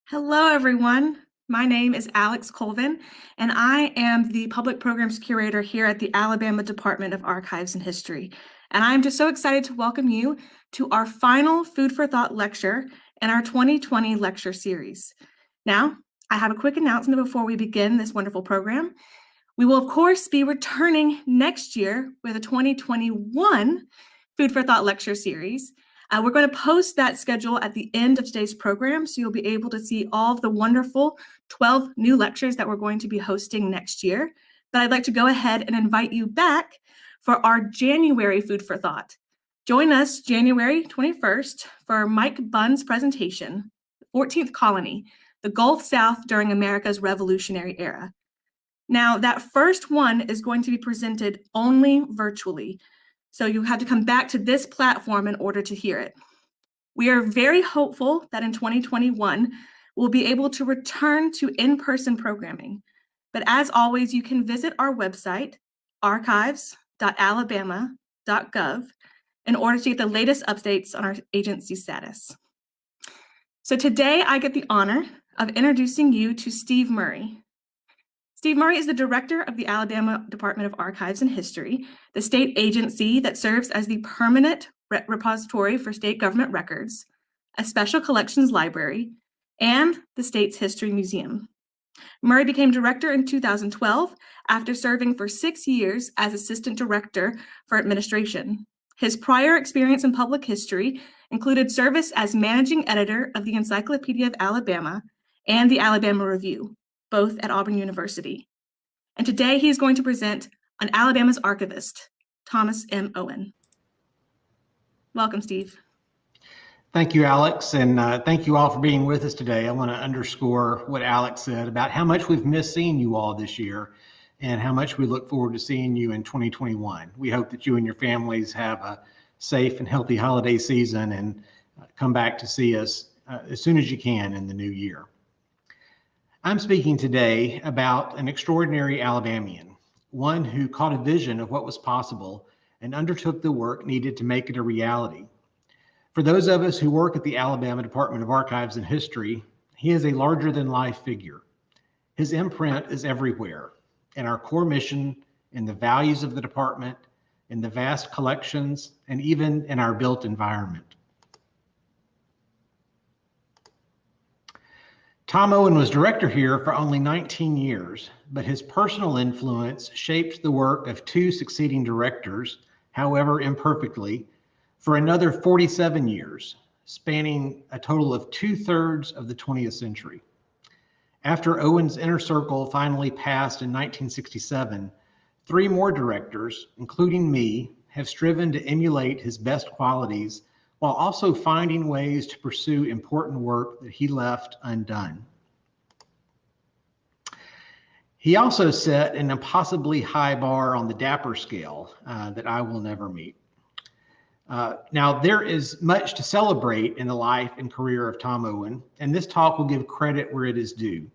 Hello, everyone. My name is Alex Colvin, and I am the Public Programs Curator here at the Alabama Department of Archives and History. And I'm just so excited to welcome you to our final Food for Thought lecture in our 2020 lecture series. Now, I have a quick announcement before we begin this wonderful program. We will, of course, be returning next year with a 2021 Food for Thought lecture series. We're going to post that schedule at the end of today's program, so you'll be able to see all of the wonderful 12 new lectures that we're going to be hosting next year. But I'd like to go ahead and invite you back for our January Food for Thought. Join us January 21st for Mike Bunn's presentation, 14th Colony, the Gulf South during America's Revolutionary Era. Now, that first one is going to be presented only virtually. So you have to come back to this platform in order to hear it. We are very hopeful that in 2021, we'll be able to return to in-person programming. But as always, you can visit our website, archives.alabama.gov, in order to get the latest updates on our agency status. So today, I get the honor of introducing you to Steve Murray. Steve Murray is the director of the Alabama Department of Archives and History, the state agency that serves as the permanent repository for state government records, a special collections library, and the state's history museum. Murray became director in 2012 after serving for 6 years as assistant director for administration. His prior experience in public history included service as managing editor of the Encyclopedia of Alabama and the Alabama Review, both at Auburn University. And today he is going to present on Alabama's archivist, Thomas M. Owen. Welcome, Steve. Thank you, Alex, and thank you all for being with us today. I want to underscore what Alex said about how much we've missed seeing you all this year and how much we look forward to seeing you in 2021. We hope that you and your families have a safe and healthy holiday season and come back to see us as soon as you can in the new year. I'm speaking today about an extraordinary Alabamian, one who caught a vision of what was possible and undertook the work needed to make it a reality. For those of us who work at the Alabama Department of Archives and History, he is a larger-than-life figure. His imprint is everywhere, in our core mission, in the values of the department, in the vast collections, and even in our built environment. Tom Owen was director here for only 19 years, but his personal influence shaped the work of two succeeding directors, however imperfectly, for another 47 years, spanning a total of 2/3 of the 20th century. After Owen's inner circle finally passed in 1967, 3 more directors, including me, have striven to emulate his best qualities while also finding ways to pursue important work that he left undone. He also set an impossibly high bar on the dapper scale that I will never meet. Now, there is much to celebrate in the life and career of Tom Owen, and this talk will give credit where it is due,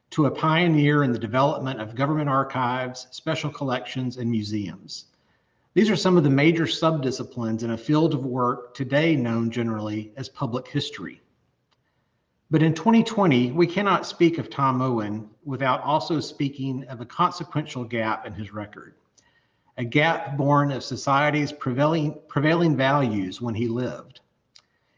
to a pioneer in the development of government archives, special collections, and museums. These are some of the major subdisciplines in a field of work today known generally as public history. But in 2020, we cannot speak of Tom Owen without also speaking of a consequential gap in his record, a gap born of society's prevailing values when he lived.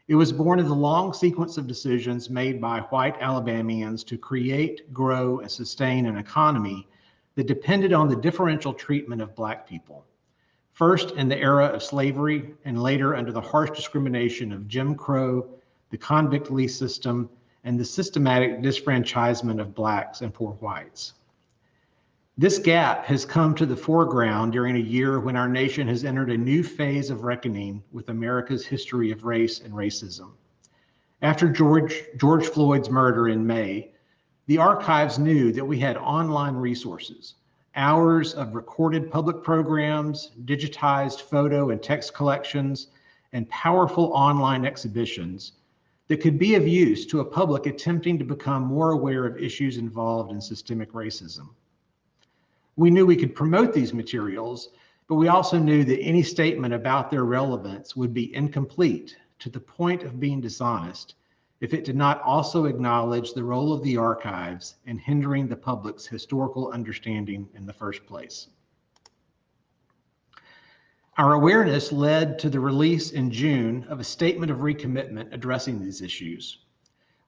It was born of the long sequence of decisions made by white Alabamians to create, grow, and sustain an economy that depended on the differential treatment of Black people. First in the era of slavery, and later under the harsh discrimination of Jim Crow, the convict lease system, and the systematic disfranchisement of Blacks and poor whites. This gap has come to the foreground during a year when our nation has entered a new phase of reckoning with America's history of race and racism. After George Floyd's murder in May, the archives knew that we had online resources, hours of recorded public programs, digitized photo and text collections, and powerful online exhibitions that could be of use to a public attempting to become more aware of issues involved in systemic racism. We knew we could promote these materials, but we also knew that any statement about their relevance would be incomplete to the point of being dishonest if it did not also acknowledge the role of the archives in hindering the public's historical understanding in the first place. Our awareness led to the release in June of a statement of recommitment addressing these issues.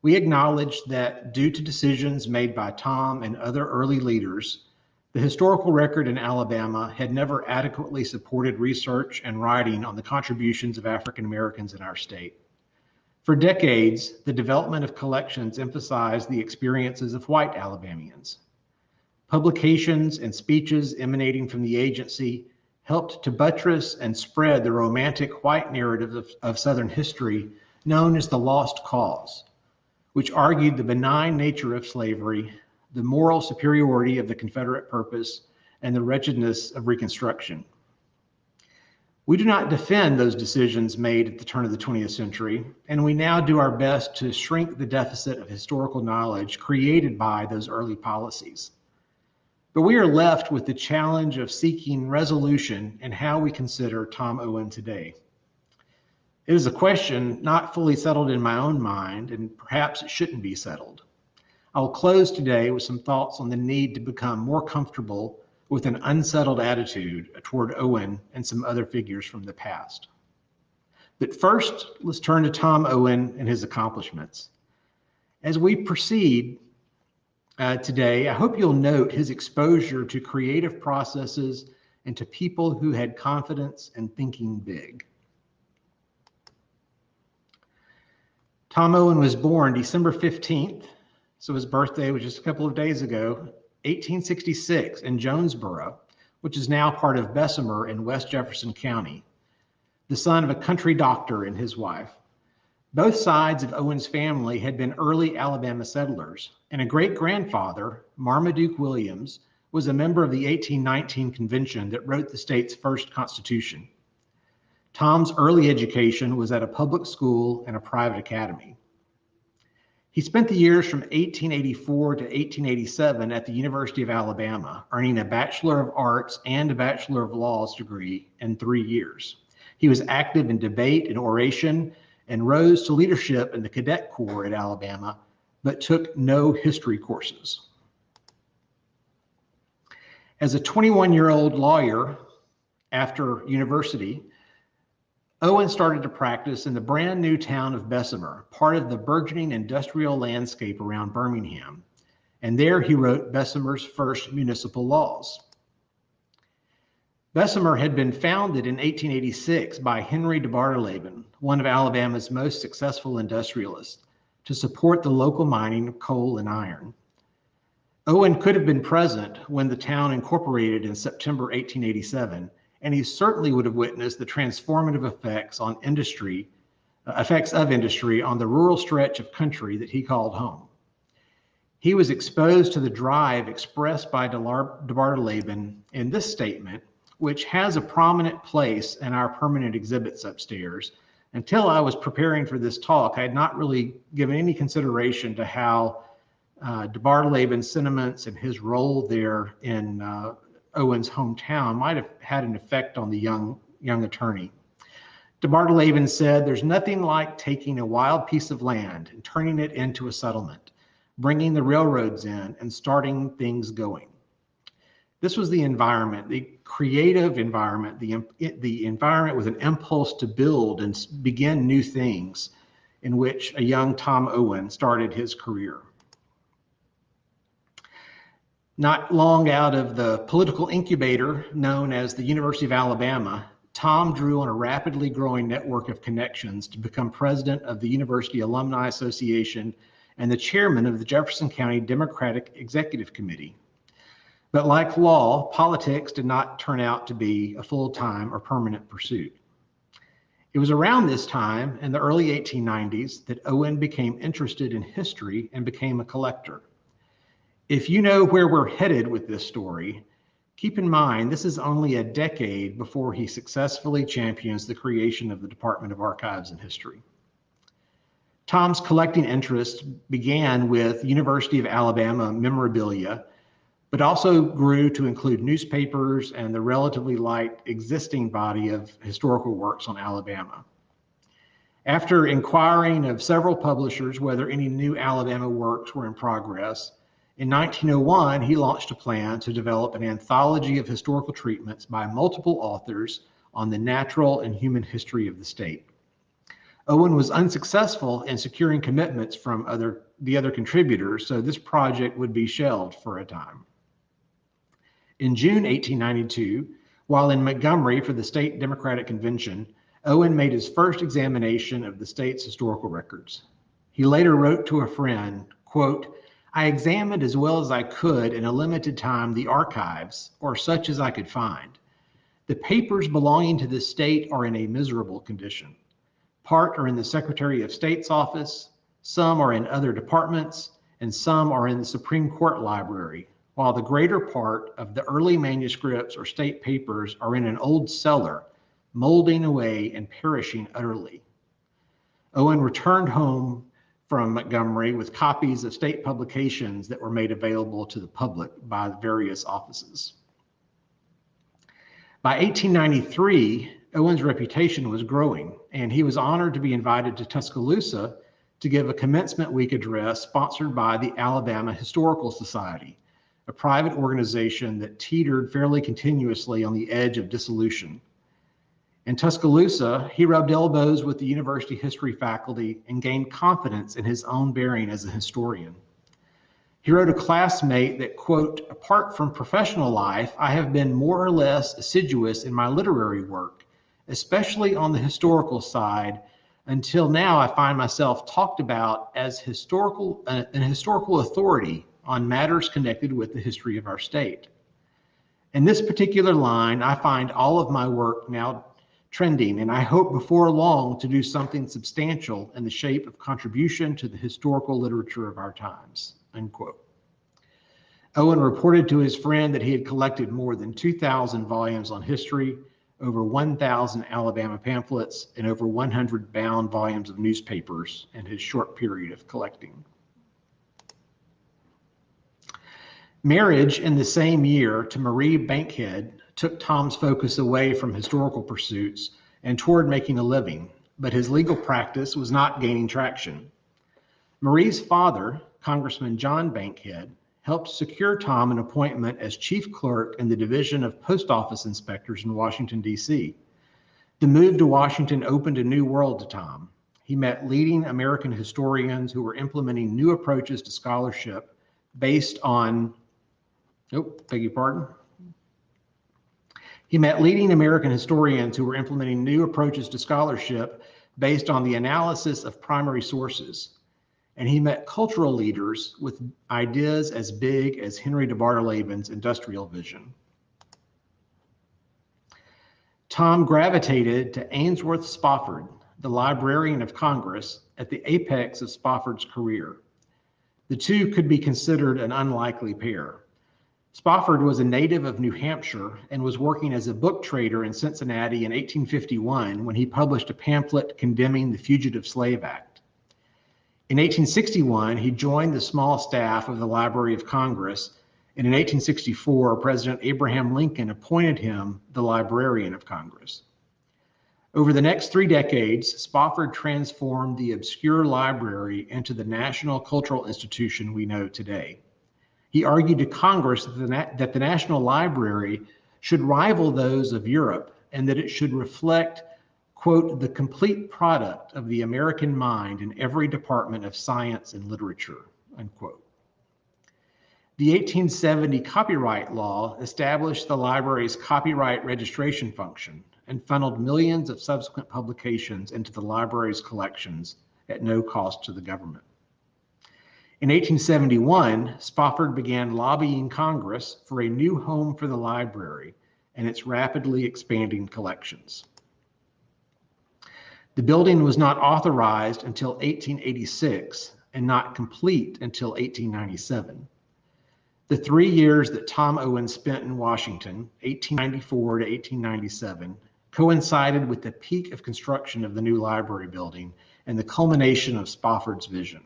We acknowledged that due to decisions made by Tom and other early leaders, the historical record in Alabama had never adequately supported research and writing on the contributions of African Americans in our state. For decades, the development of collections emphasized the experiences of white Alabamians. Publications and speeches emanating from the agency helped to buttress and spread the romantic white narrative of Southern history known as the Lost Cause, which argued the benign nature of slavery, the moral superiority of the Confederate purpose, and the wretchedness of Reconstruction. We do not defend those decisions made at the turn of the 20th century, and we now do our best to shrink the deficit of historical knowledge created by those early policies. But we are left with the challenge of seeking resolution in how we consider Tom Owen today. It is a question not fully settled in my own mind, and perhaps it shouldn't be settled. I will close today with some thoughts on the need to become more comfortable with an unsettled attitude toward Owen and some other figures from the past. But first, let's turn to Tom Owen and his accomplishments. As we proceed today, I hope you'll note his exposure to creative processes and to people who had confidence in thinking big. Tom Owen was born December 15th, so his birthday was just a couple of days ago, 1866 in Jonesboro, which is now part of Bessemer in West Jefferson County, the son of a country doctor and his wife. Both sides of Owen's family had been early Alabama settlers, and a great-grandfather, Marmaduke Williams, was a member of the 1819 convention that wrote the state's first constitution. Tom's early education was at a public school and a private academy. He spent the years from 1884 to 1887 at the University of Alabama, earning a Bachelor of Arts and a Bachelor of Laws degree in 3 years. He was active in debate and oration and rose to leadership in the Cadet Corps at Alabama, but took no history courses. As a 21-year-old lawyer after university, Owen started to practice in the brand new town of Bessemer, part of the burgeoning industrial landscape around Birmingham. And there he wrote Bessemer's first municipal laws. Bessemer had been founded in 1886 by Henry de Bartoleben, one of Alabama's most successful industrialists, to support the local mining of coal and iron. Owen could have been present when the town incorporated in September 1887, and he certainly would have witnessed the transformative effects of industry on the rural stretch of country that he called home. He was exposed to the drive expressed by de Bartoleben in this statement, which has a prominent place in our permanent exhibits upstairs. Until I was preparing for this talk, I had not really given any consideration to how de Bartoleben's sentiments and his role there in Owen's hometown might have had an effect on the young attorney. De Bartoleben said, "There's nothing like taking a wild piece of land and turning it into a settlement, bringing the railroads in and starting things going." This was the environment, the creative environment, the environment with an impulse to build and begin new things, in which a young Tom Owen started his career. Not long out of the political incubator known as the University of Alabama, Tom drew on a rapidly growing network of connections to become president of the University Alumni Association and the chairman of the Jefferson County Democratic Executive Committee. But like law, politics did not turn out to be a full-time or permanent pursuit. It was around this time, in the early 1890s, that Owen became interested in history and became a collector. If you know where we're headed with this story, keep in mind this is only a decade before he successfully champions the creation of the Department of Archives and History. Tom's collecting interest began with University of Alabama memorabilia, but also grew to include newspapers and the relatively light existing body of historical works on Alabama. After inquiring of several publishers whether any new Alabama works were in progress, in 1901, he launched a plan to develop an anthology of historical treatments by multiple authors on the natural and human history of the state. Owen was unsuccessful in securing commitments from the other contributors, so this project would be shelved for a time. In June 1892, while in Montgomery for the state Democratic Convention, Owen made his first examination of the state's historical records. He later wrote to a friend, quote, "I examined as well as I could in a limited time the archives, or such as I could find. The papers belonging to this state are in a miserable condition. Part are in the Secretary of State's office, some are in other departments, and some are in the Supreme Court Library, while the greater part of the early manuscripts or state papers are in an old cellar, molding away and perishing utterly." Owen returned home from Montgomery with copies of state publications that were made available to the public by various offices. By 1893, Owen's reputation was growing, and he was honored to be invited to Tuscaloosa to give a commencement week address sponsored by the Alabama Historical Society, a private organization that teetered fairly continuously on the edge of dissolution. In Tuscaloosa, he rubbed elbows with the university history faculty and gained confidence in his own bearing as a historian. He wrote a classmate that, quote, "Apart from professional life, I have been more or less assiduous in my literary work, especially on the historical side. Until now, I find myself talked about as an historical authority on matters connected with the history of our state. In this particular line, I find all of my work now trending, and I hope before long to do something substantial in the shape of contribution to the historical literature of our times," unquote. Owen reported to his friend that he had collected more than 2,000 volumes on history, over 1,000 Alabama pamphlets, and over 100 bound volumes of newspapers in his short period of collecting. Marriage in the same year to Marie Bankhead took Tom's focus away from historical pursuits and toward making a living, but his legal practice was not gaining traction. Marie's father, Congressman John Bankhead, helped secure Tom an appointment as chief clerk in the Division of Post Office Inspectors in Washington, D.C. The move to Washington opened a new world to Tom. He met leading American historians who were implementing new approaches to scholarship based on, He met leading American historians who were implementing new approaches to scholarship based on the analysis of primary sources. And he met cultural leaders with ideas as big as Henry de Bartolaben's industrial vision. Tom gravitated to Ainsworth Spofford, the Librarian of Congress, at the apex of Spofford's career. The two could be considered an unlikely pair. Spofford was a native of New Hampshire and was working as a book trader in Cincinnati in 1851 when he published a pamphlet condemning the Fugitive Slave Act. In 1861, he joined the small staff of the Library of Congress, and in 1864, President Abraham Lincoln appointed him the Librarian of Congress. Over the next 3 decades, Spofford transformed the obscure library into the national cultural institution we know today. He argued to Congress that the National Library should rival those of Europe and that it should reflect, quote, "the complete product of the American mind in every department of science and literature," unquote. The 1870 copyright law established the library's copyright registration function and funneled millions of subsequent publications into the library's collections at no cost to the government. In 1871, Spofford began lobbying Congress for a new home for the library and its rapidly expanding collections. The building was not authorized until 1886 and not complete until 1897. The 3 years that Tom Owen spent in Washington, 1894 to 1897, coincided with the peak of construction of the new library building and the culmination of Spofford's vision.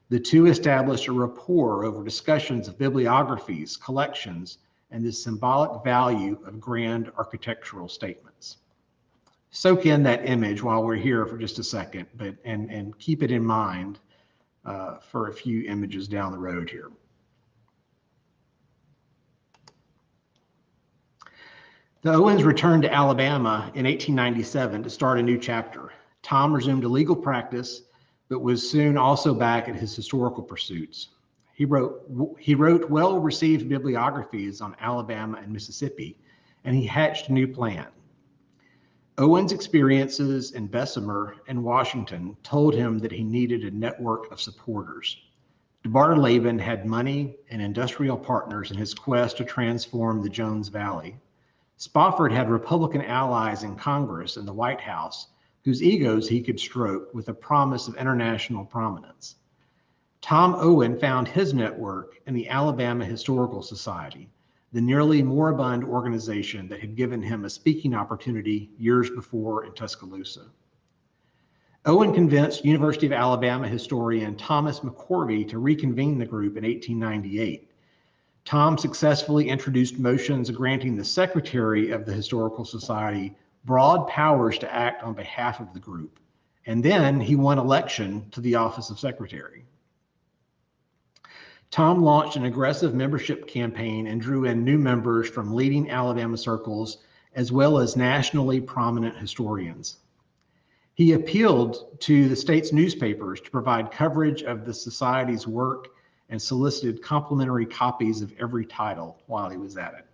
The two established a rapport over discussions of bibliographies, collections, and the symbolic value of grand architectural statements. soak in that image while we're here for just a second, and keep it in mind for a few images down the road here. The Owens returned to Alabama in 1897 to start a new chapter. Tom resumed a legal practice, but was soon also back at his historical pursuits. He wrote well-received bibliographies on Alabama and Mississippi, and he hatched a new plan. Owens' experiences in Bessemer and Washington told him that he needed a network of supporters. DeBar-Laban had money and industrial partners in his quest to transform the Jones Valley. Spofford had Republican allies in Congress and the White House whose egos he could stroke with a promise of international prominence. Tom Owen found his network in the Alabama Historical Society, the nearly moribund organization that had given him a speaking opportunity years before in Tuscaloosa. Owen convinced University of Alabama historian Thomas McCorvey to reconvene the group in 1898. Tom successfully introduced motions granting the secretary of the Historical Society broad powers to act on behalf of the group, and then he won election to the office of secretary. Tom launched an aggressive membership campaign and drew in new members from leading Alabama circles as well as nationally prominent historians. He appealed to the state's newspapers to provide coverage of the society's work and solicited complimentary copies of every title while he was at it.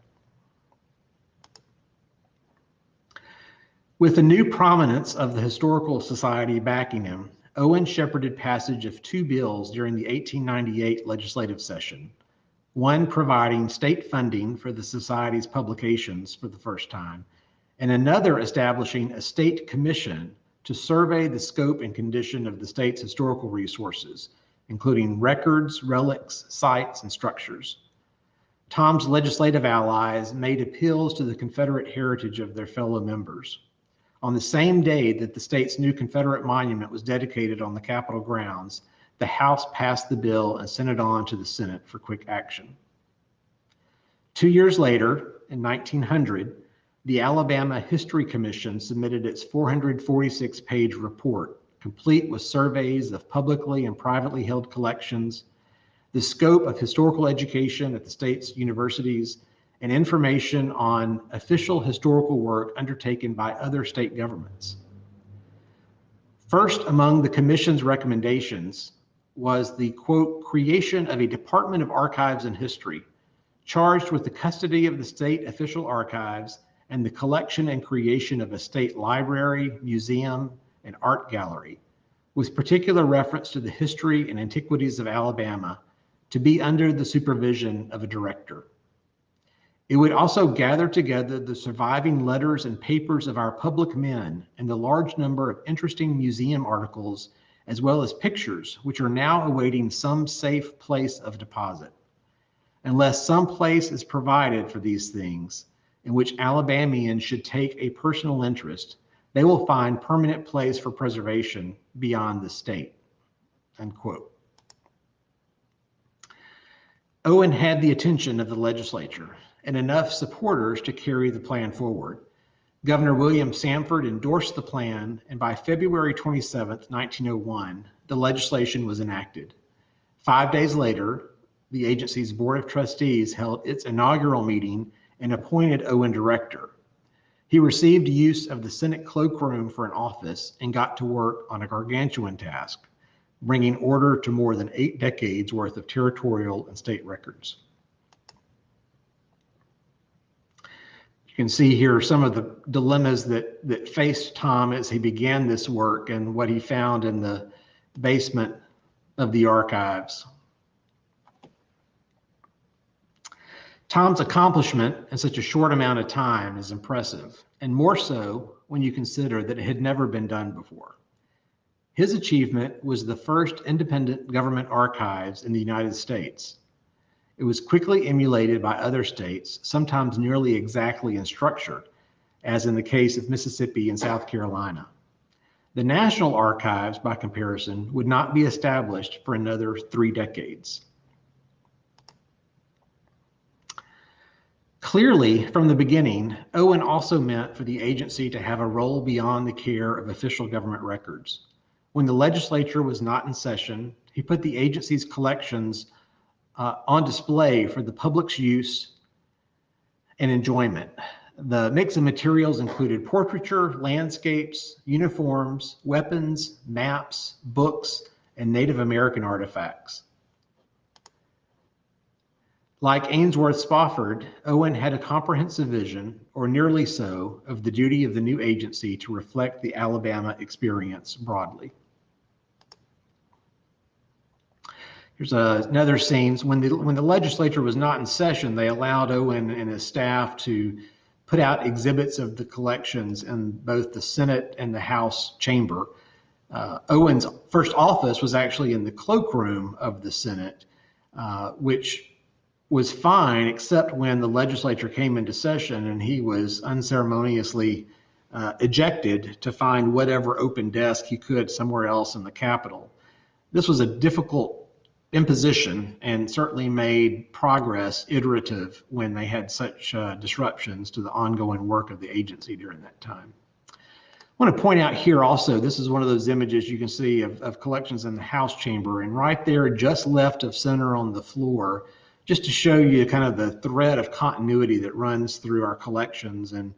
With the new prominence of the Historical Society backing him, Owen shepherded passage of two bills during the 1898 legislative session, one providing state funding for the Society's publications for the first time, and another establishing a state commission to survey the scope and condition of the state's historical resources, including records, relics, sites, and structures. Tom's legislative allies made appeals to the Confederate heritage of their fellow members. On the same day that the state's new Confederate monument was dedicated on the Capitol grounds, the House passed the bill and sent it on to the Senate for quick action. 2 years later, in 1900, the Alabama History Commission submitted its 446-page report, complete with surveys of publicly and privately held collections, the scope of historical education at the state's universities, and information on official historical work undertaken by other state governments. First among the commission's recommendations was the, quote, creation of a Department of Archives and History, charged with the custody of the state official archives and the collection and creation of a state library, museum, and art gallery, with particular reference to the history and antiquities of Alabama, to be under the supervision of a director. It would also gather together the surviving letters and papers of our public men and the large number of interesting museum articles, as well as pictures, which are now awaiting some safe place of deposit. Unless some place is provided for these things, in which Alabamians should take a personal interest, they will find permanent place for preservation beyond the state, unquote. Owen had the attention of the legislature and enough supporters to carry the plan forward. Governor William Sanford endorsed the plan, and by February 27, 1901, the legislation was enacted. 5 days later, the agency's Board of Trustees held its inaugural meeting and appointed Owen director. He received use of the Senate cloakroom for an office and got to work on a gargantuan task, bringing order to more than 8 decades worth of territorial and state records. You can see here some of the dilemmas that faced Tom as he began this work and what he found in the basement of the archives. Tom's accomplishment in such a short amount of time is impressive, and more so when you consider that it had never been done before. His achievement was the first independent government archives in the United States. It was quickly emulated by other states, sometimes nearly exactly in structure, as in the case of Mississippi and South Carolina. The National Archives, by comparison, would not be established for another 3 decades. Clearly, from the beginning, Owen also meant for the agency to have a role beyond the care of official government records. When the legislature was not in session, he put the agency's collections on display for the public's use and enjoyment. The mix of materials included portraiture, landscapes, uniforms, weapons, maps, books, and Native American artifacts. Like Ainsworth Spofford, Owen had a comprehensive vision, or nearly so, of the duty of the new agency to reflect the Alabama experience broadly. Here's another scene. When the legislature was not in session, they allowed Owen and his staff to put out exhibits of the collections in both the Senate and the House chamber. Owen's first office was actually in the cloakroom of the Senate, which was fine, except when the legislature came into session and he was unceremoniously ejected to find whatever open desk he could somewhere else in the Capitol. This was a difficult imposition and certainly made progress iterative when they had such disruptions to the ongoing work of the agency during that time. I want to point out here also, this is one of those images you can see of collections in the House chamber, and right there just left of center on the floor, just to show you kind of the thread of continuity that runs through our collections and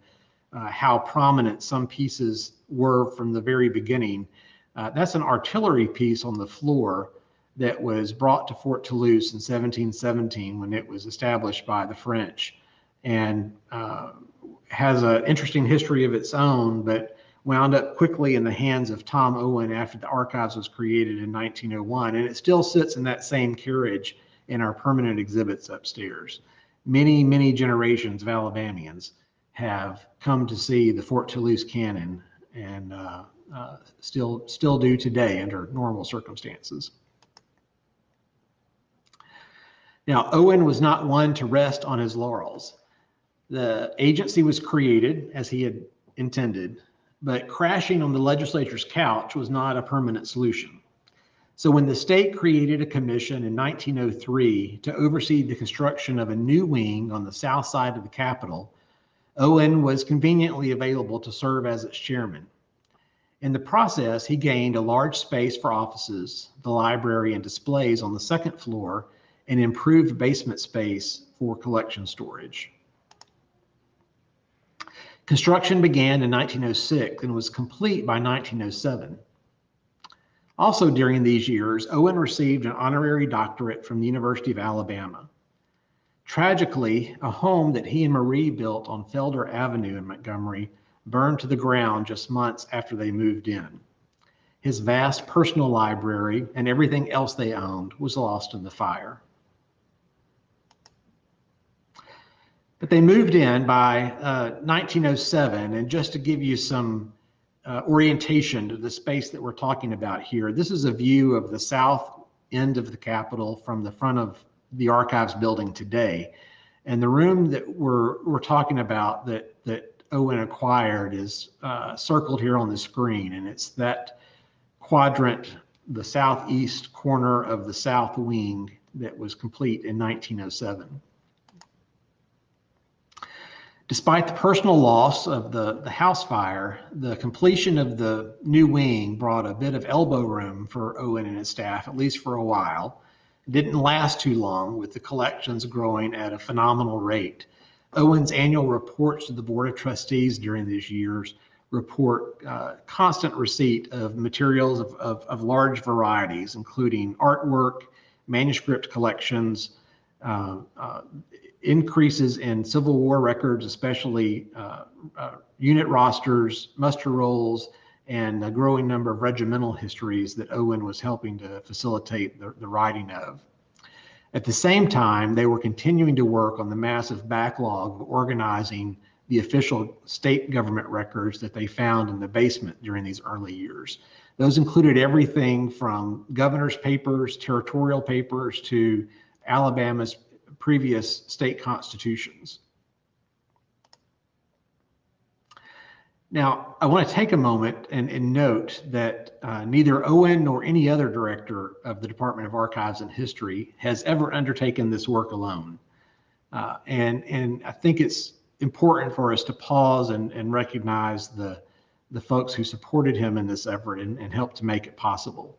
how prominent some pieces were from the very beginning. That's an artillery piece on the floor that was brought to Fort Toulouse in 1717 when it was established by the French, and has an interesting history of its own, but wound up quickly in the hands of Tom Owen after the archives was created in 1901, and it still sits in that same carriage in our permanent exhibits upstairs. Many, many generations of Alabamians have come to see the Fort Toulouse cannon, and still do today under normal circumstances. Now, Owen was not one to rest on his laurels. The agency was created as he had intended, but crashing on the legislature's couch was not a permanent solution. So when the state created a commission in 1903 to oversee the construction of a new wing on the south side of the Capitol, Owen was conveniently available to serve as its chairman. In the process, he gained a large space for offices, the library, and displays on the second floor, and improved basement space for collection storage. Construction began in 1906 and was complete by 1907. Also during these years, Owen received an honorary doctorate from the University of Alabama. Tragically, a home that he and Marie built on Felder Avenue in Montgomery burned to the ground just months after they moved in. His vast personal library and everything else they owned was lost in the fire. But they moved in by 1907, and just to give you some orientation to the space that we're talking about here, this is a view of the south end of the Capitol from the front of the archives building today. And the room that we're talking about that Owen acquired is circled here on the screen, and it's that quadrant, the southeast corner of the south wing, that was complete in 1907. Despite the personal loss of the house fire, the completion of the new wing brought a bit of elbow room for Owen and his staff, at least for a while. It didn't last too long, with the collections growing at a phenomenal rate. Owen's annual reports to the Board of Trustees during these years report constant receipt of materials of large varieties, including artwork, manuscript collections, increases in Civil War records, especially unit rosters, muster rolls, and a growing number of regimental histories that Owen was helping to facilitate the writing of. At the same time, they were continuing to work on the massive backlog of organizing the official state government records that they found in the basement during these early years. Those included everything from governor's papers, territorial papers, to Alabama's previous state constitutions. Now, I want to take a moment and note that neither Owen nor any other director of the Department of Archives and History has ever undertaken this work alone. And I think it's important for us to pause and recognize the folks who supported him in this effort and helped to make it possible.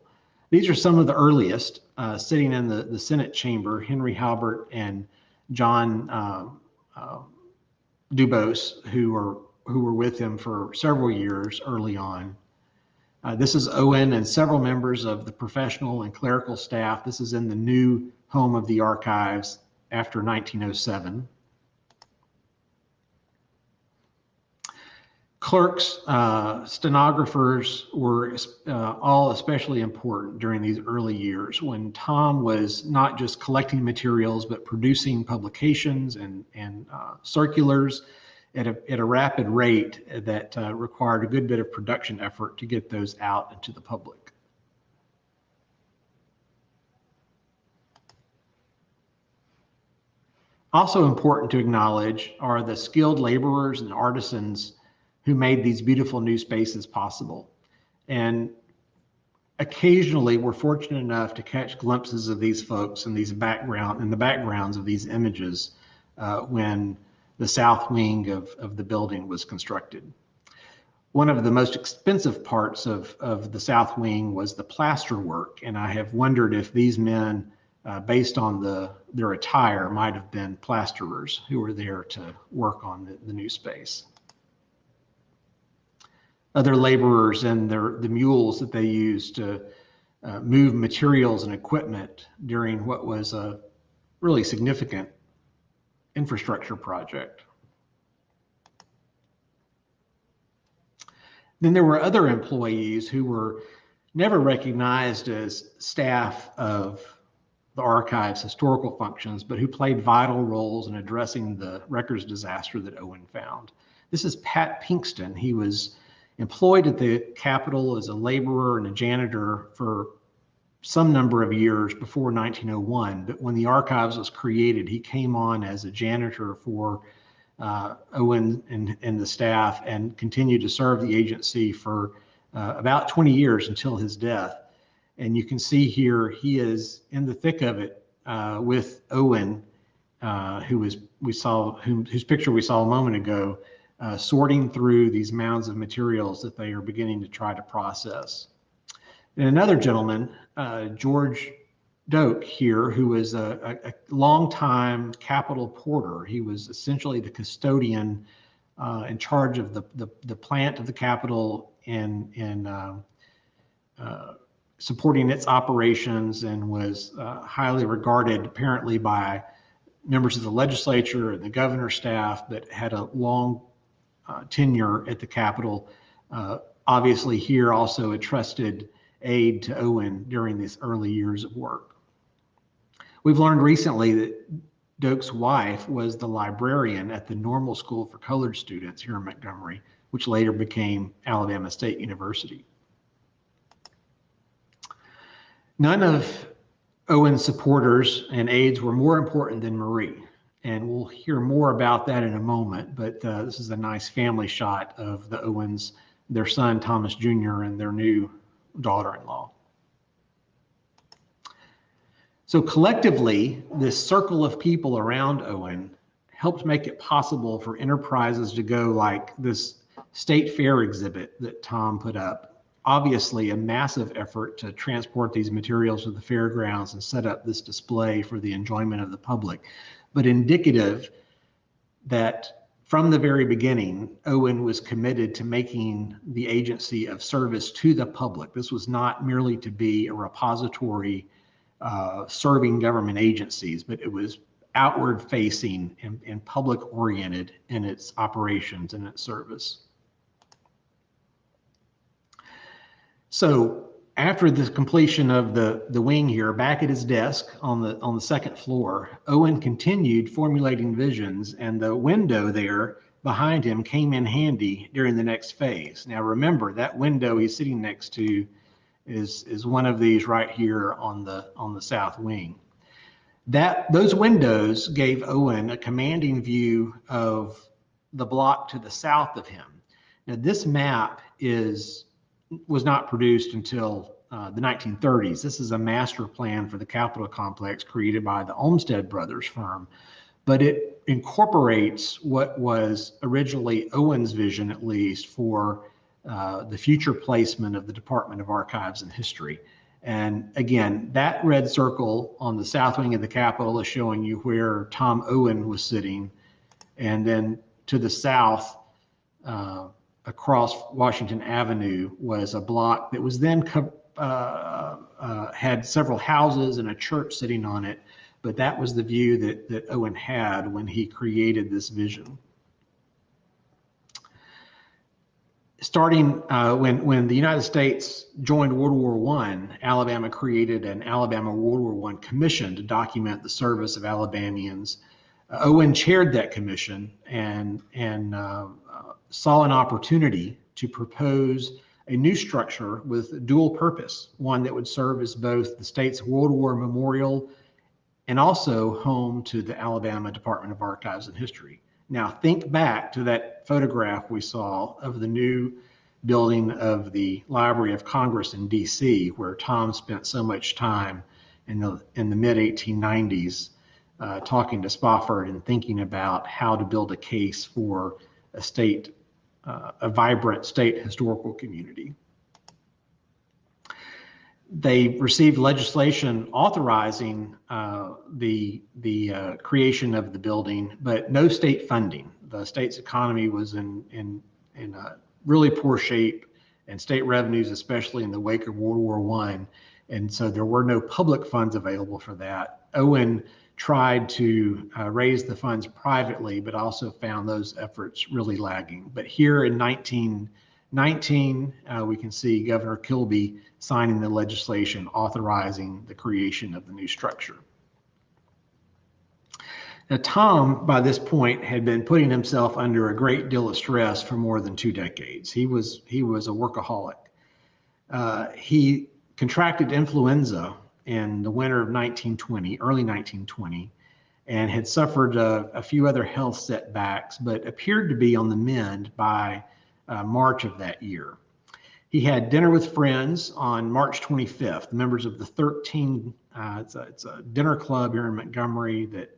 These are some of the earliest sitting in the Senate chamber: Henry Halbert and John Dubose, who were with him for several years early on. This is Owen and several members of the professional and clerical staff. This is in the new home of the archives after 1907. Clerks, stenographers were all especially important during these early years when Tom was not just collecting materials, but producing publications and circulars at a rapid rate that required a good bit of production effort to get those out into the public. Also important to acknowledge are the skilled laborers and artisans who made these beautiful new spaces possible. And occasionally we're fortunate enough to catch glimpses of these folks in the backgrounds of these images when the south wing of the building was constructed. One of the most expensive parts of the south wing was the plaster work, and I have wondered if these men, based on their attire, might have been plasterers who were there to work on the new space. Other laborers and the mules that they used to move materials and equipment during what was a really significant infrastructure project. Then there were other employees who were never recognized as staff of the archive's historical functions, but who played vital roles in addressing the records disaster that Owen found. This is Pat Pinkston. He was employed at the Capitol as a laborer and a janitor for some number of years before 1901, but when the archives was created, he came on as a janitor for Owen and the staff and continued to serve the agency for about 20 years until his death. And you can see here he is in the thick of it with Owen, whose picture we saw a moment ago, sorting through these mounds of materials that they are beginning to try to process. And another gentleman, George Doak here, who was a longtime Capitol porter. He was essentially the custodian in charge of the plant of the Capitol and supporting its operations, and was highly regarded apparently by members of the legislature and the governor's staff, but had a long tenure at the Capitol. Obviously here also a trusted aide to Owen during these early years of work. We've learned recently that Doak's wife was the librarian at the Normal School for Colored Students here in Montgomery, which later became Alabama State University. None of Owen's supporters and aides were more important than Marie, and we'll hear more about that in a moment, but this is a nice family shot of the Owens, their son Thomas Jr., and their new daughter-in-law. So collectively, this circle of people around Owen helped make it possible for enterprises to go like this state fair exhibit that Tom put up. Obviously a massive effort to transport these materials to the fairgrounds and set up this display for the enjoyment of the public, but indicative that from the very beginning, Owen was committed to making the agency of service to the public. This was not merely to be a repository serving government agencies, but it was outward facing and public oriented in its operations and its service. So after the completion of the wing here, back at his desk on the second floor, Owen continued formulating visions, and the window there behind him came in handy during the next phase. Now remember, that window he's sitting next to is one of these right here on the south wing. Those windows gave Owen a commanding view of the block to the south of him. Now this map was not produced until the 1930s. This is a master plan for the Capitol complex created by the Olmsted Brothers firm. but it incorporates what was originally Owen's vision, at least, for the future placement of the Department of Archives and History. And again, that red circle on the south wing of the Capitol is showing you where Tom Owen was sitting. And then to the south, across Washington Avenue, was a block that was then had several houses and a church sitting on it. But that was the view that Owen had when he created this vision. Starting when the United States joined World War I, Alabama created an Alabama World War I commission to document the service of Alabamians. Owen chaired that commission and saw an opportunity to propose a new structure with dual purpose, one that would serve as both the state's World War memorial and also home to the Alabama Department of Archives and History. Now, think back to that photograph we saw of the new building of the Library of Congress in DC, where Tom spent so much time in the mid-1890s talking to Spofford and thinking about how to build a case for a vibrant state historical community. They received legislation authorizing the creation of the building, but no state funding. The state's economy was in really poor shape, and state revenues, especially in the wake of World War I, and so there were no public funds available for that. Owen tried to raise the funds privately, but also found those efforts really lagging. But here in 1919, we can see Governor Kilby signing the legislation authorizing the creation of the new structure. Now, Tom, by this point, had been putting himself under a great deal of stress for more than 2 decades. He was a workaholic. He contracted influenza in the winter of early 1920, and had suffered a few other health setbacks, but appeared to be on the mend by March of that year. He had dinner with friends on March 25th, members of the 13, it's a dinner club here in Montgomery that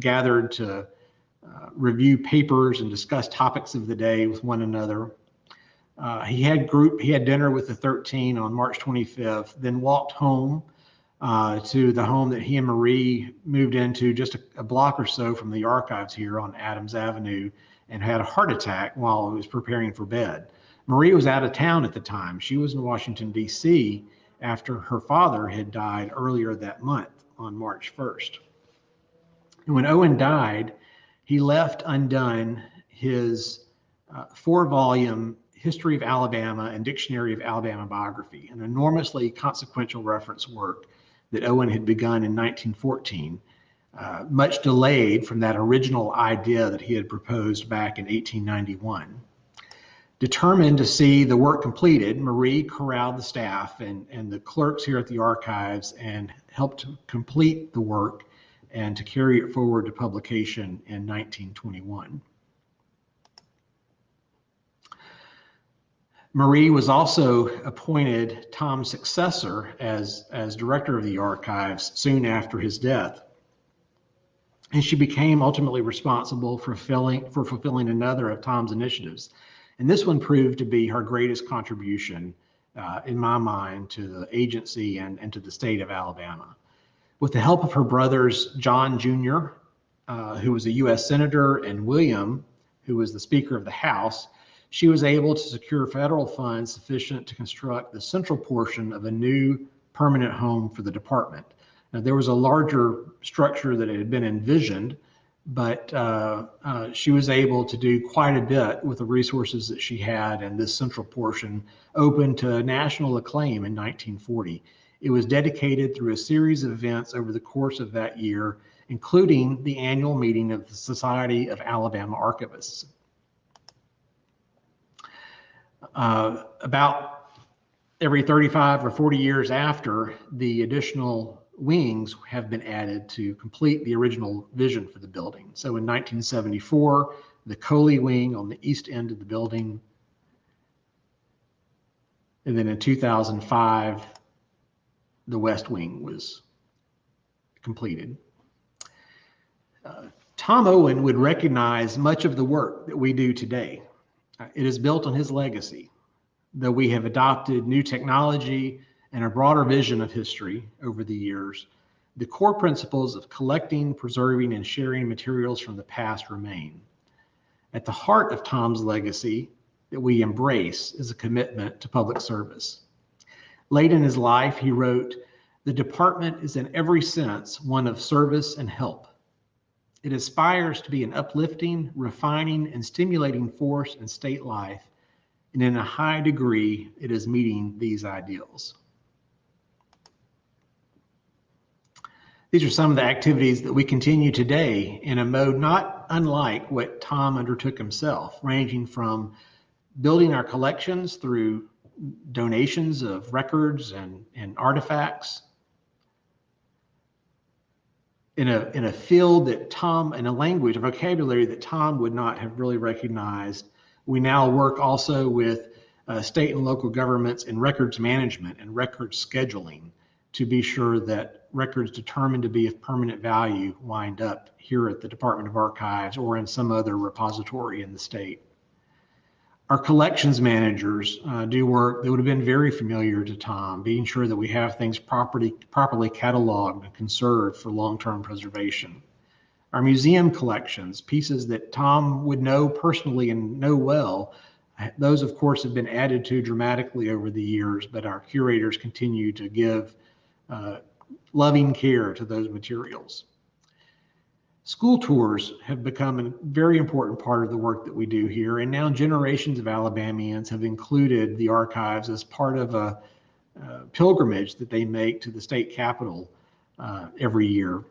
gathered to review papers and discuss topics of the day with one another. He had dinner with the 13 on March 25th, then walked home to the home that he and Marie moved into just a block or so from the archives here on Adams Avenue, and had a heart attack while he was preparing for bed. Marie was out of town at the time. She was in Washington, D.C. after her father had died earlier that month on March 1st. And when Owen died, he left undone his 4-volume History of Alabama and Dictionary of Alabama Biography, an enormously consequential reference work that Owen had begun in 1914, much delayed from that original idea that he had proposed back in 1891. Determined to see the work completed, Marie corralled the staff and the clerks here at the archives and helped to complete the work and to carry it forward to publication in 1921. Marie was also appointed Tom's successor as director of the archives soon after his death. And she became ultimately responsible for fulfilling another of Tom's initiatives. And this one proved to be her greatest contribution, in my mind, to the agency and to the state of Alabama. With the help of her brothers, John Jr., who was a U.S. Senator, and William, who was the Speaker of the House, she was able to secure federal funds sufficient to construct the central portion of a new permanent home for the department. Now, there was a larger structure that had been envisioned, but she was able to do quite a bit with the resources that she had, and this central portion opened to national acclaim in 1940. It was dedicated through a series of events over the course of that year, including the annual meeting of the Society of Alabama Archivists. About every 35 or 40 years after, the additional wings have been added to complete the original vision for the building. So in 1974, the Coley wing on the east end of the building. And then in 2005, the west wing was completed. Tom Owen would recognize much of the work that we do today. It is built on his legacy, though we have adopted new technology and a broader vision of history over the years. The core principles of collecting, preserving, and sharing materials from the past remain. At the heart of Tom's legacy that we embrace is a commitment to public service. Late in his life, he wrote, "The department is in every sense one of service and help. It aspires to be an uplifting, refining, and stimulating force in state life, and in a high degree, it is meeting these ideals." These are some of the activities that we continue today in a mode not unlike what Tom undertook himself, ranging from building our collections through donations of records and artifacts, in a field that Tom, in a language, a vocabulary that Tom would not have really recognized. We now work also with state and local governments in records management and records scheduling to be sure that records determined to be of permanent value wind up here at the Department of Archives or in some other repository in the state. Our collections managers do work that would have been very familiar to Tom, being sure that we have things properly cataloged and conserved for long-term preservation. Our museum collections, pieces that Tom would know personally and know well, those of course have been added to dramatically over the years, but our curators continue to give loving care to those materials. School tours have become a very important part of the work that we do here, and now generations of Alabamians have included the archives as part of a pilgrimage that they make to the state capitol every year.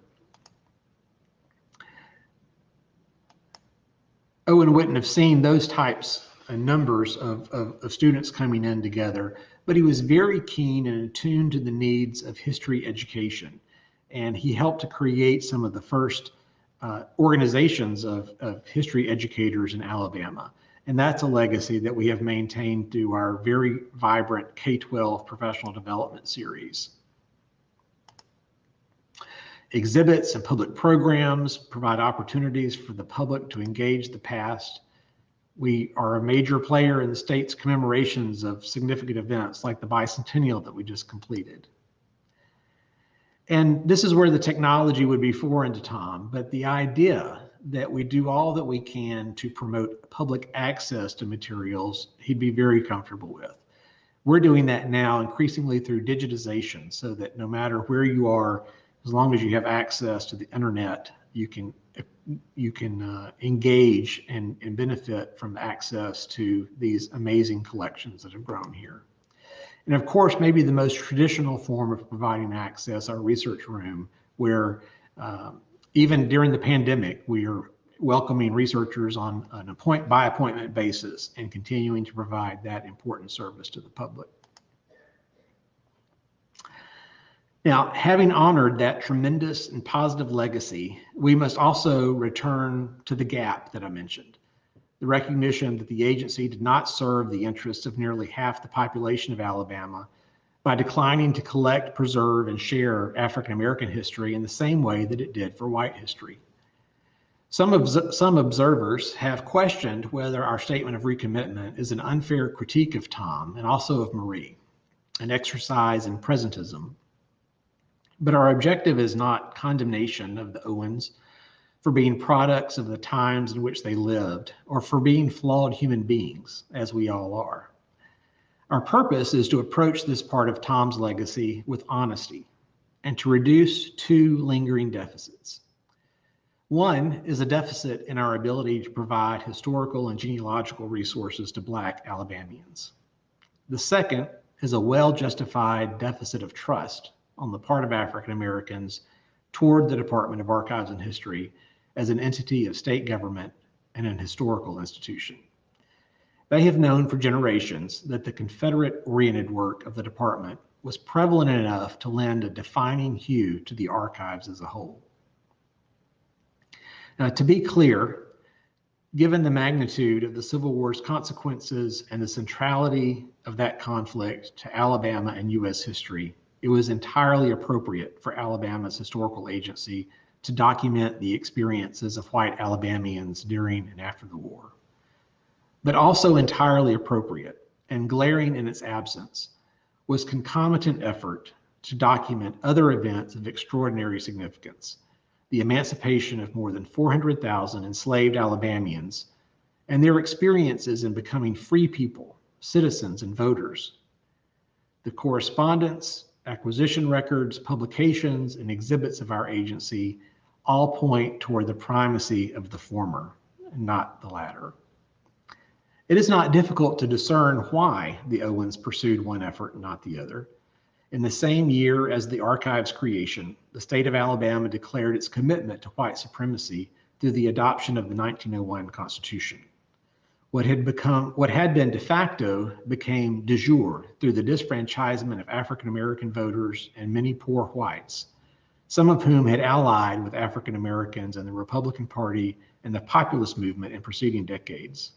Owen wouldn't have seen those types and numbers of students coming in together, but he was very keen and attuned to the needs of history education, and he helped to create some of the first organizations of history educators in Alabama. And that's a legacy that we have maintained through our very vibrant K-12 professional development series. Exhibits and public programs provide opportunities for the public to engage the past. We are a major player in the state's commemorations of significant events like the bicentennial that we just completed. And this is where the technology would be foreign to Tom, but the idea that we do all that we can to promote public access to materials, he'd be very comfortable with. We're doing that now increasingly through digitization, so that no matter where you are, as long as you have access to the internet, you can engage and benefit from access to these amazing collections that have grown here. And of course, maybe the most traditional form of providing access, our research room, where even during the pandemic, we are welcoming researchers on an by-appointment basis and continuing to provide that important service to the public. Now, having honored that tremendous and positive legacy, we must also return to the gap that I mentioned. The recognition that the agency did not serve the interests of nearly half the population of Alabama by declining to collect, preserve, and share African American history in the same way that it did for white history. Some observers have questioned whether our statement of recommitment is an unfair critique of Tom and also of Marie, an exercise in presentism. But our objective is not condemnation of the Owens for being products of the times in which they lived, or for being flawed human beings, as we all are. Our purpose is to approach this part of Tom's legacy with honesty and to reduce two lingering deficits. One is a deficit in our ability to provide historical and genealogical resources to Black Alabamians. The second is a well-justified deficit of trust on the part of African Americans toward the Department of Archives and History as an entity of state government and an historical institution. They have known for generations that the Confederate-oriented work of the department was prevalent enough to lend a defining hue to the archives as a whole. Now, to be clear, given the magnitude of the Civil War's consequences and the centrality of that conflict to Alabama and U.S. history, it was entirely appropriate for Alabama's historical agency to document the experiences of white Alabamians during and after the war. But also entirely appropriate and glaring in its absence was concomitant effort to document other events of extraordinary significance, the emancipation of more than 400,000 enslaved Alabamians and their experiences in becoming free people, citizens, and voters. The correspondence, acquisition records, publications, and exhibits of our agency all point toward the primacy of the former, not the latter. It is not difficult to discern why the Owens pursued one effort and not the other. In the same year as the archive's creation, the state of Alabama declared its commitment to white supremacy through the adoption of the 1901 Constitution. What had been de facto became de jure through the disfranchisement of African American voters and many poor whites, some of whom had allied with African Americans and the Republican Party and the populist movement in preceding decades.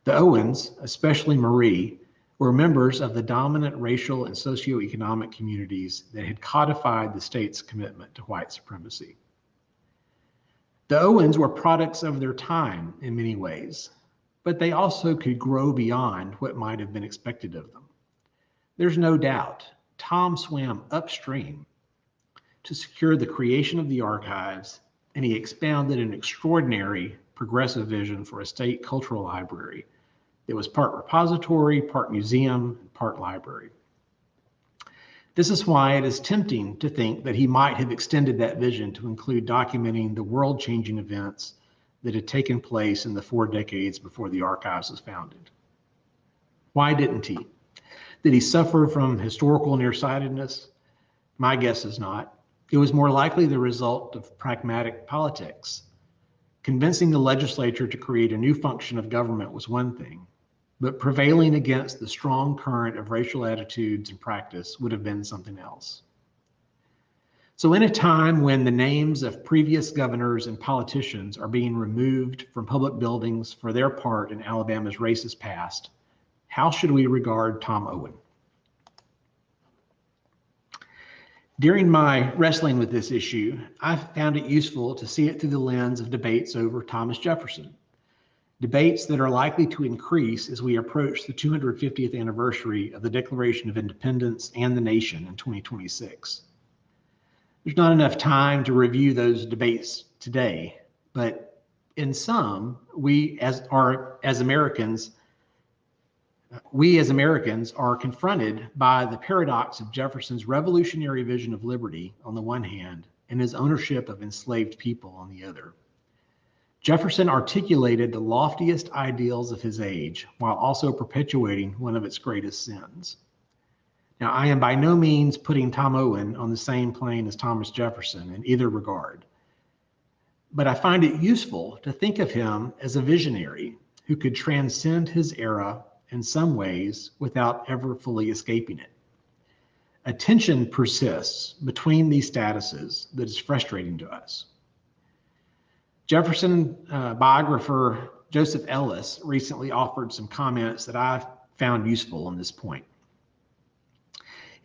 The Owens, especially Marie, were members of the dominant racial and socioeconomic communities that had codified the state's commitment to white supremacy. The Owens were products of their time in many ways, but they also could grow beyond what might have been expected of them. There's no doubt Tom swam upstream to secure the creation of the archives, and he expounded an extraordinary progressive vision for a state cultural library that was part repository, part museum, and part library. This is why it is tempting to think that he might have extended that vision to include documenting the world-changing events that had taken place in the 4 decades before the archives was founded. Why didn't he? Did he suffer from historical nearsightedness? My guess is not. It was more likely the result of pragmatic politics. Convincing the legislature to create a new function of government was one thing, but prevailing against the strong current of racial attitudes and practice would have been something else. So in a time when the names of previous governors and politicians are being removed from public buildings for their part in Alabama's racist past, how should we regard Tom Owen? During my wrestling with this issue, I found it useful to see it through the lens of debates over Thomas Jefferson, debates that are likely to increase as we approach the 250th anniversary of the Declaration of Independence and the nation in 2026. There's not enough time to review those debates today, but in some, we as Americans are confronted by the paradox of Jefferson's revolutionary vision of liberty on the one hand and his ownership of enslaved people on the other. Jefferson articulated the loftiest ideals of his age while also perpetuating one of its greatest sins. Now, I am by no means putting Tom Owen on the same plane as Thomas Jefferson in either regard, but I find it useful to think of him as a visionary who could transcend his era in some ways without ever fully escaping it. A tension persists between these statuses that is frustrating to us. Jefferson biographer Joseph Ellis recently offered some comments that I found useful on this point.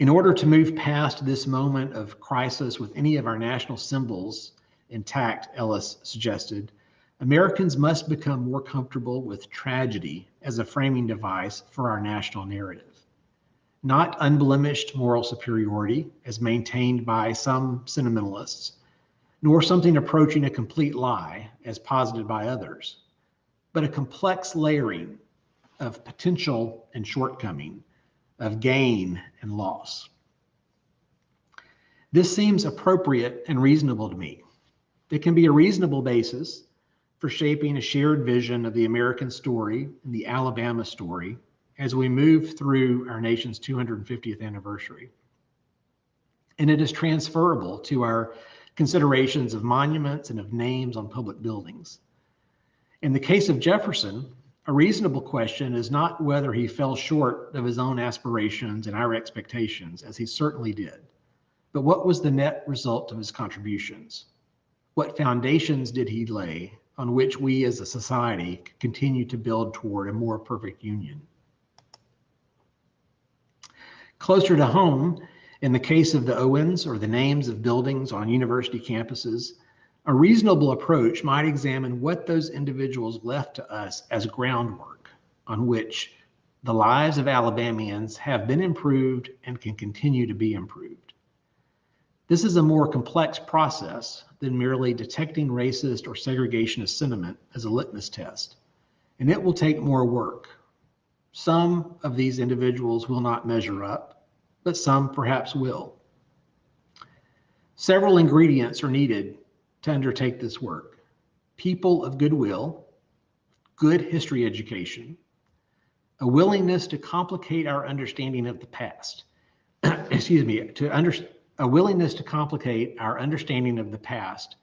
In order to move past this moment of crisis with any of our national symbols intact, Ellis suggested, Americans must become more comfortable with tragedy as a framing device for our national narrative. Not unblemished moral superiority as maintained by some sentimentalists, nor something approaching a complete lie as posited by others, but a complex layering of potential and shortcoming, of gain and loss. This seems appropriate and reasonable to me. It can be a reasonable basis for shaping a shared vision of the American story and the Alabama story as we move through our nation's 250th anniversary. And it is transferable to our considerations of monuments and of names on public buildings. In the case of Jefferson, a reasonable question is not whether he fell short of his own aspirations and our expectations, as he certainly did, but what was the net result of his contributions? What foundations did he lay on which we as a society continue to build toward a more perfect union? Closer to home, In the case of the Owens, or the names of buildings on university campuses, a reasonable approach might examine what those individuals left to us as groundwork on which the lives of Alabamians have been improved and can continue to be improved. This is a more complex process than merely detecting racist or segregationist sentiment as a litmus test, and it will take more work. Some of these individuals will not measure up, but some perhaps will. Several ingredients are needed to undertake this work: people of goodwill, good history education, a willingness to complicate our understanding of the past. A willingness to complicate our understanding of the past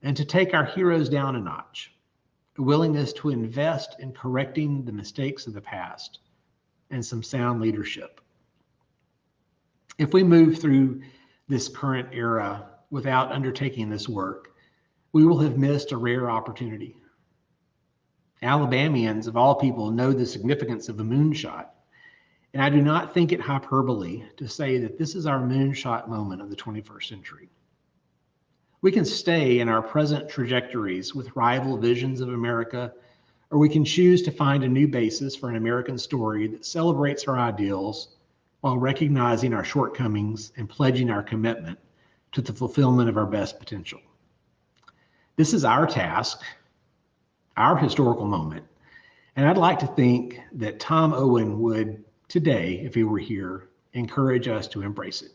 and to take our heroes down a notch, a willingness to invest in correcting the mistakes of the past, and some sound leadership. If we move through this current era without undertaking this work, we will have missed a rare opportunity. Alabamians, of all people, know the significance of a moonshot, and I do not think it hyperbole to say that this is our moonshot moment of the 21st century. We can stay in our present trajectories with rival visions of America, or we can choose to find a new basis for an American story that celebrates our ideals while recognizing our shortcomings and pledging our commitment to the fulfillment of our best potential. This is our task, our historical moment, and I'd like to think that Tom Owen would today, if he were here, encourage us to embrace it.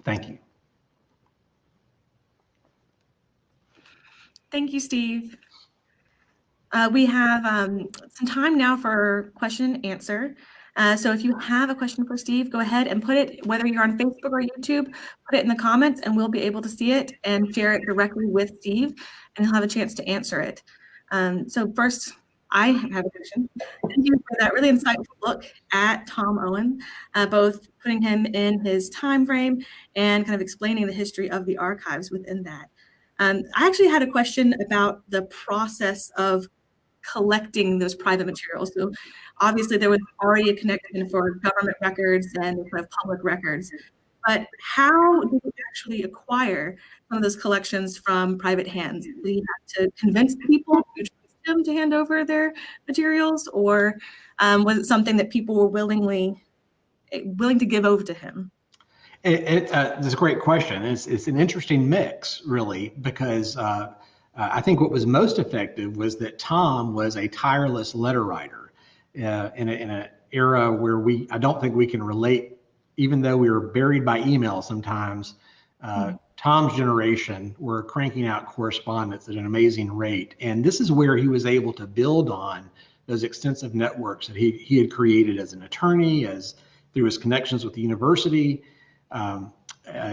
Thank you. Thank you, Steve. We have some time now for question and answer. So if you have a question for Steve, go ahead and put it, whether you're on Facebook or YouTube, put it in the comments and we'll be able to see it and share it directly with Steve, and he'll have a chance to answer it. So first, I have a question. Thank you for that really insightful look at Tom Owen, both putting him in his time frame and kind of explaining the history of the archives within that. I actually had a question about the process of collecting those private materials. So obviously there was already a connection for government records and for public records, but how did you actually acquire some of those collections from private hands? Did you have to convince people to trust them to hand over their materials, or was it something that people were willing to give over to him? That's a great question. It's an interesting mix, really, because I think what was most effective was that Tom was a tireless letter writer in an era where I don't think we can relate, even though we were buried by email sometimes. Tom's generation were cranking out correspondence at an amazing rate. And this is where he was able to build on those extensive networks that he had created as an attorney, as through his connections with the university,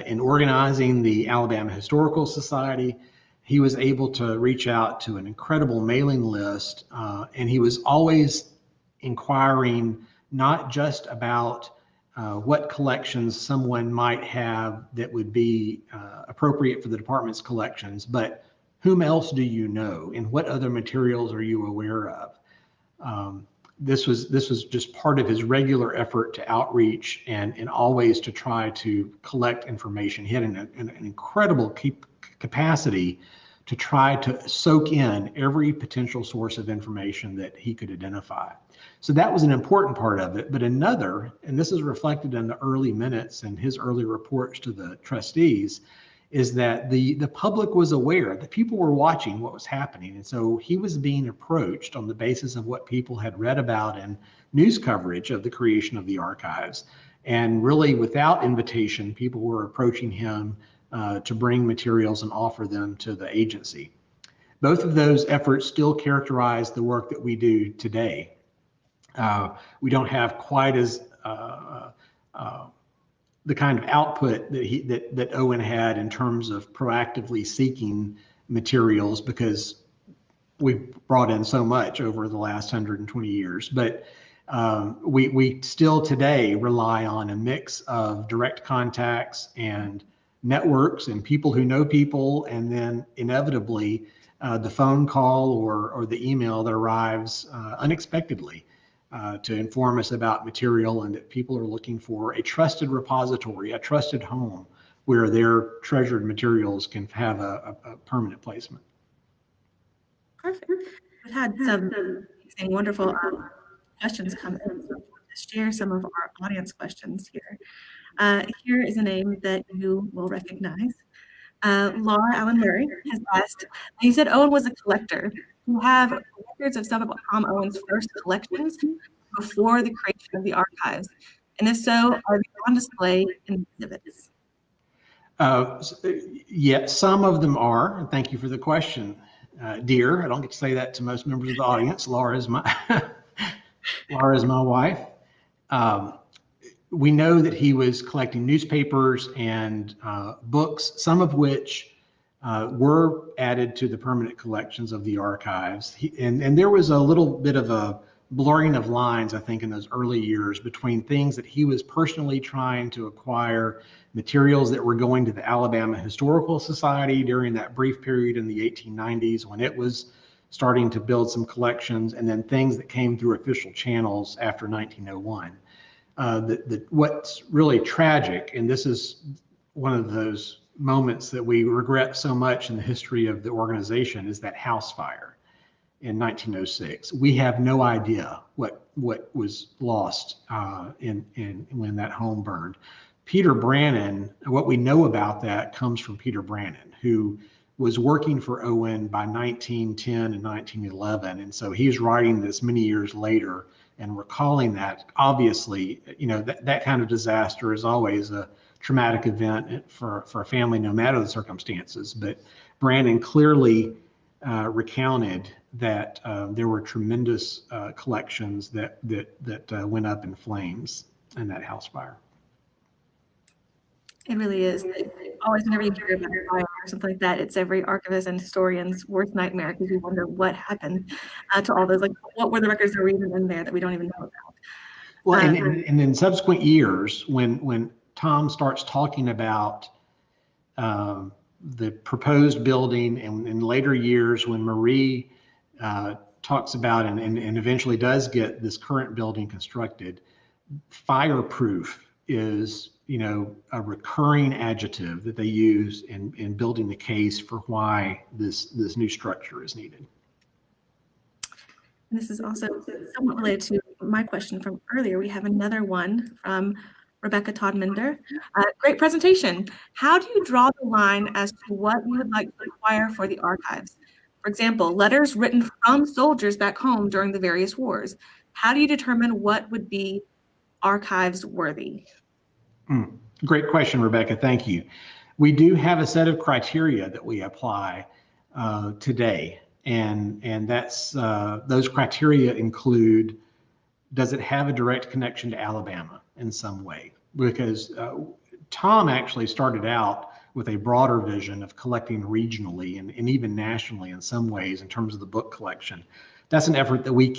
in organizing the Alabama Historical Society. He was able to reach out to an incredible mailing list, and he was always inquiring not just about what collections someone might have that would be appropriate for the department's collections, but whom else do you know and what other materials are you aware of? This was just part of his regular effort to outreach and always to try to collect information. He had an incredible capacity to try to soak in every potential source of information that he could identify. So that was an important part of it. But another, and this is reflected in the early minutes and his early reports to the trustees, is that the public was aware that people were watching what was happening. And so he was being approached on the basis of what people had read about in news coverage of the creation of the archives. And really, without invitation, people were approaching him to bring materials and offer them to the agency. Both of those efforts still characterize the work that we do today. We don't have quite as the kind of output that Owen had in terms of proactively seeking materials, because we've brought in so much over the last 120 years. But we still today rely on a mix of direct contacts and networks and people who know people, and then inevitably the phone call or the email that arrives unexpectedly. to inform us about material, and that people are looking for a trusted repository, a trusted home where their treasured materials can have a permanent placement. Perfect. We've had some wonderful questions come in. So to share some of our audience questions here. Here is a name that you will recognize. Laura Allen Murray has asked, you said Owen was a collector. You have records of some of Tom Owen's first collections before the creation of the archives? And if so, are they on display in exhibits? Yeah, some of them are. And thank you for the question, dear. I don't get to say that to most members of the audience. Laura is my Laura is my wife. We know that he was collecting newspapers and books, some of which were added to the permanent collections of the archives. And there was a little bit of a blurring of lines, I think, in those early years between things that he was personally trying to acquire, materials that were going to the Alabama Historical Society during that brief period in the 1890s when it was starting to build some collections, and then things that came through official channels after 1901. What's really tragic, and this is one of those moments that we regret so much in the history of the organization, is that house fire in 1906. We have no idea what was lost in when that home burned. Peter Brannan, what we know about that comes from Peter Brannan, who was working for Owen by 1910 and 1911. And so he's writing this many years later and recalling that. Obviously, you know, that kind of disaster is always a traumatic event for a family, no matter the circumstances. But Brannan clearly recounted that there were tremendous collections that went up in flames in that house fire. It really is. Always, whenever you hear about a fire or something like that, it's every archivist and historian's worst nightmare, because you wonder what happened to all those. Like, what were the records that were even in there that we don't even know about? Well, and in subsequent years, when Tom starts talking about the proposed building, and in later years when Marie talks about and eventually does get this current building constructed, fireproof is, you know, a recurring adjective that they use in building the case for why this new structure is needed. And this is also somewhat related to my question from earlier. We have another one from Rebecca Todd-Minder. Great presentation. How do you draw the line as to what you would like to acquire for the archives? For example, letters written from soldiers back home during the various wars. How do you determine what would be archives worthy? Great question, Rebecca. Thank you. We do have a set of criteria that we apply today, and that's those criteria include: does it have a direct connection to Alabama in some way? Because Tom actually started out with a broader vision of collecting regionally and even nationally in some ways in terms of the book collection. That's an effort that we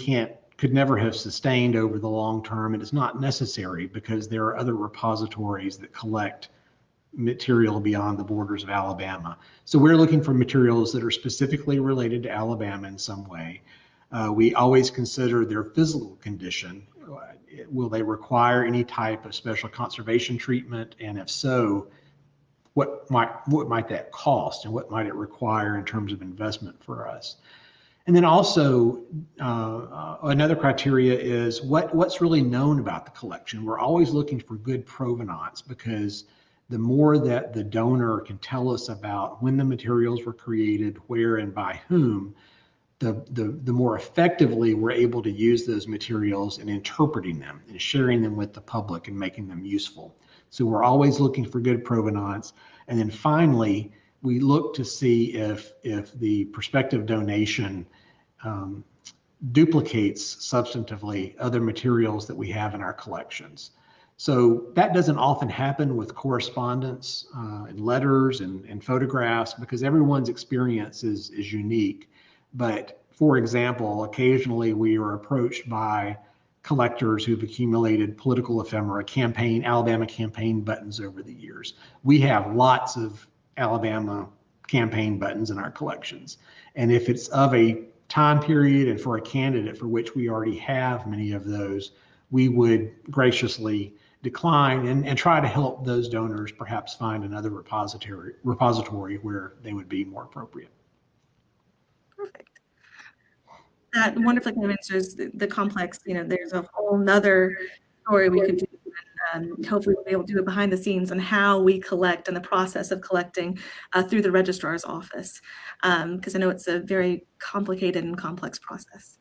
could never have sustained over the long term. It is not necessary because there are other repositories that collect material beyond the borders of Alabama. So we're looking for materials that are specifically related to Alabama in some way. We always consider their physical condition. Will they require any type of special conservation treatment? And if so, what might that cost, and what might it require in terms of investment for us? And then also another criteria is what's really known about the collection. We're always looking for good provenance, because the more that the donor can tell us about when the materials were created, where and by whom, the more effectively we're able to use those materials in interpreting them and sharing them with the public and making them useful. So we're always looking for good provenance. And then finally, we look to see if the prospective donation duplicates substantively other materials that we have in our collections. So that doesn't often happen with correspondence and letters and photographs, because everyone's experience is unique. But for example, occasionally we are approached by collectors who've accumulated political ephemera, Alabama campaign buttons over the years. We have lots of Alabama campaign buttons in our collections. And if it's of a time period and for a candidate for which we already have many of those, we would graciously decline and try to help those donors perhaps find another repository where they would be more appropriate. Perfect. That wonderfully kind of answers the complex, there's a whole nother story we could do. And hopefully we'll be able to do it behind the scenes on how we collect and the process of collecting through the registrar's office, because I know it's a very complicated and complex process.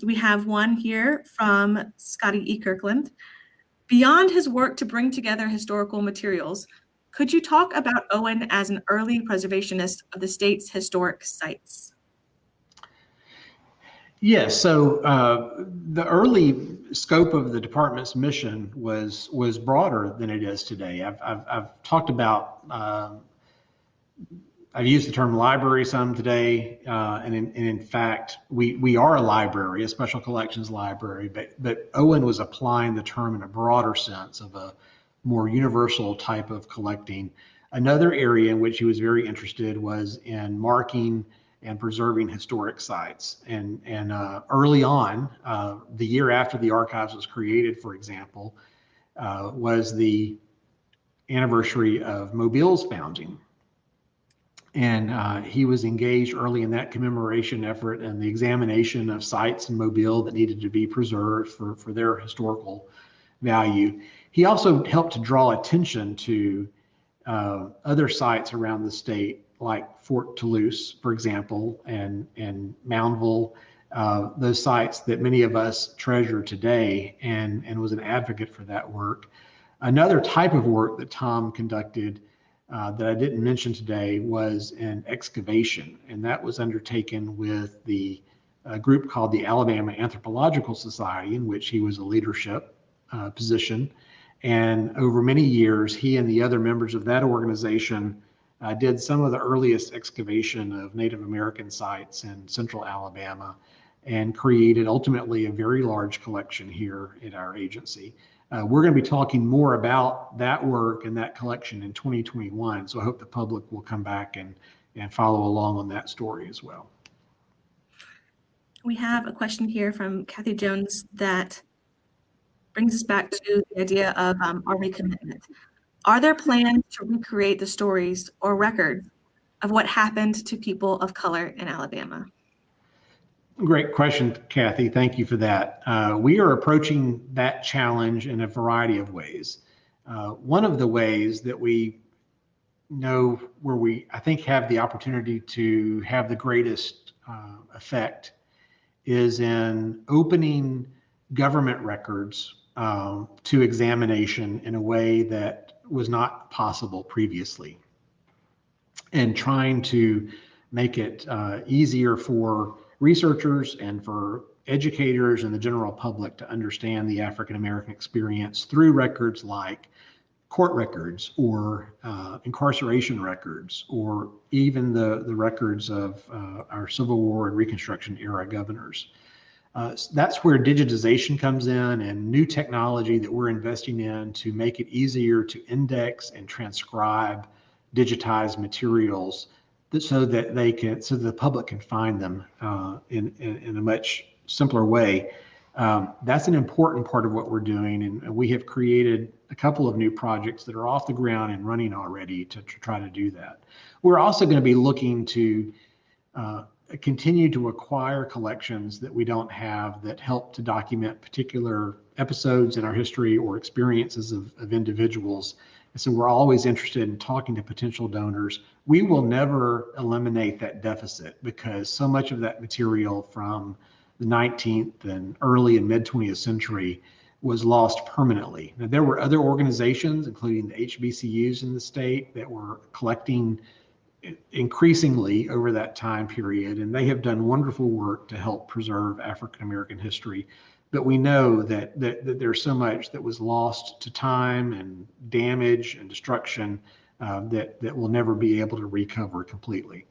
We have one here from Scotty E. Kirkland. Beyond his work to bring together historical materials, could you talk about Owen as an early preservationist of the state's historic sites? Yes, so the early scope of the department's mission was broader than it is today. I've talked about, I've used the term library some today, and in fact, we are a library, a special collections library, but Owen was applying the term in a broader sense of a more universal type of collecting. Another area in which he was very interested was in marking and preserving historic sites. And early on, the year after the archives was created, for example, was the anniversary of Mobile's founding. And he was engaged early in that commemoration effort and the examination of sites in Mobile that needed to be preserved for their historical value. He also helped to draw attention to other sites around the state, like Fort Toulouse, for example, and Moundville, those sites that many of us treasure today, and was an advocate for that work. Another type of work that Tom conducted that I didn't mention today was an excavation, and that was undertaken with the group called the Alabama Anthropological Society, in which he was a leadership position. And over many years, he and the other members of that organization did some of the earliest excavation of Native American sites in central Alabama and created ultimately a very large collection here at our agency. We're going to be talking more about that work and that collection in 2021. So I hope the public will come back and follow along on that story as well. We have a question here from Kathy Jones that brings us back to the idea of our recommitment. Are there plans to recreate the stories or records of what happened to people of color in Alabama? Great question, Kathy. Thank you for that. We are approaching that challenge in a variety of ways. One of the ways that we know where we, I think, have the opportunity to have the greatest effect is in opening government records to examination in a way that was not possible previously, and trying to make it easier for researchers and for educators and the general public to understand the African American experience through records like court records or incarceration records, or even the records of our Civil War and Reconstruction era governors. That's where digitization comes in, and new technology that we're investing in to make it easier to index and transcribe digitized materials so that the public can find them in a much simpler way. That's an important part of what we're doing, and we have created a couple of new projects that are off the ground and running already to try to do that. We're also going to be looking to continue to acquire collections that we don't have that help to document particular episodes in our history or experiences of individuals. And so we're always interested in talking to potential donors. We will never eliminate that deficit because so much of that material from the 19th and early and mid 20th century was lost permanently. Now, there were other organizations, including the HBCUs in the state, that were collecting increasingly over that time period, and they have done wonderful work to help preserve African American history. But we know that there's so much that was lost to time and damage and destruction that we'll never be able to recover completely.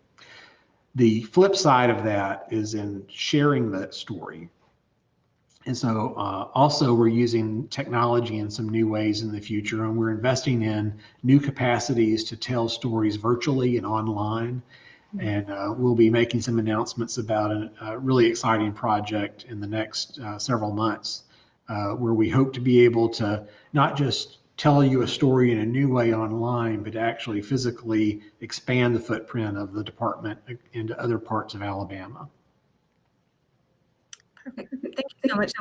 The flip side of that is in sharing that story. And so also we're using technology in some new ways in the future, and we're investing in new capacities to tell stories virtually and online. And we'll be making some announcements about a really exciting project in the next several months, where we hope to be able to not just tell you a story in a new way online, but actually physically expand the footprint of the department into other parts of Alabama. Perfect. Thank you so much.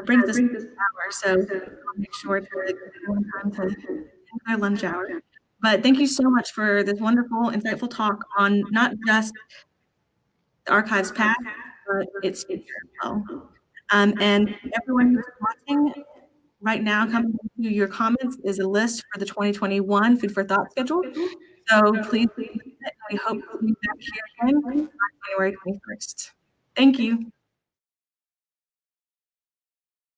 Brings us an hour, so I'll make sure to give everyone time to end their lunch hour. But thank you so much for this wonderful, insightful talk on not just the archives past, but its future as well. And everyone who's watching right now, coming to your comments is a list for the 2021 Food for Thought schedule. So please, we hope to see you back here again on January 21st. Thank you.